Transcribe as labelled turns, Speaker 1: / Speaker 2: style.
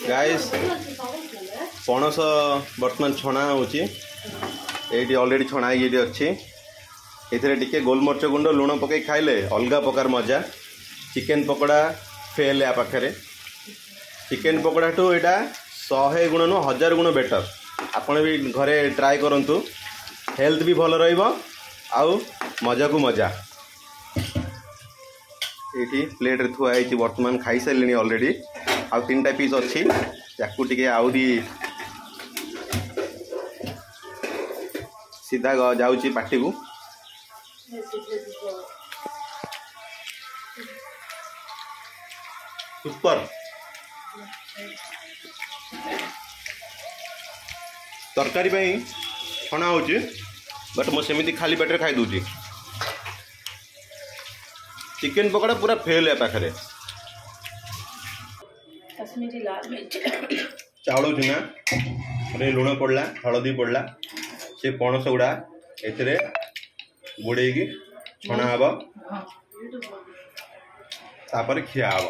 Speaker 1: Guys पणस बर्तमान छणा होची एटी ऑलरेडी छणा ये अच्छी एथिरे टिके गोलमरच गुंड लुण पकई खाइले अलगा प्रकार मजा। चिकेन पकोड़ा फेल या पाखे चिकेन पकोड़ा ठू यहाँ 100 गुण नु 1000 गुण बेटर। आपण भी घरे ट्राई करंतु हेल्थ भी भल रहिबो आउ मजा को मजा। ये प्लेट रे थुआ है बर्तमान खाई सारे ऑलरेडी आउ 3टा पीस अच्छी याकू टिके आउरी सीधा जाऊँगी पार्टी को। सुपर तरकारी छणा हो बट मो सेमती खाली पेटे खाई दूची। चिकेन पकोड़ा पूरा फेल है पाखे
Speaker 2: कश्मीरी लाल मिर्च
Speaker 1: चाउल चुना रे लुण पड़ला हलदी पड़ला से पणस गुड़ा ए गुड़े छणा हम तापर खिया हम।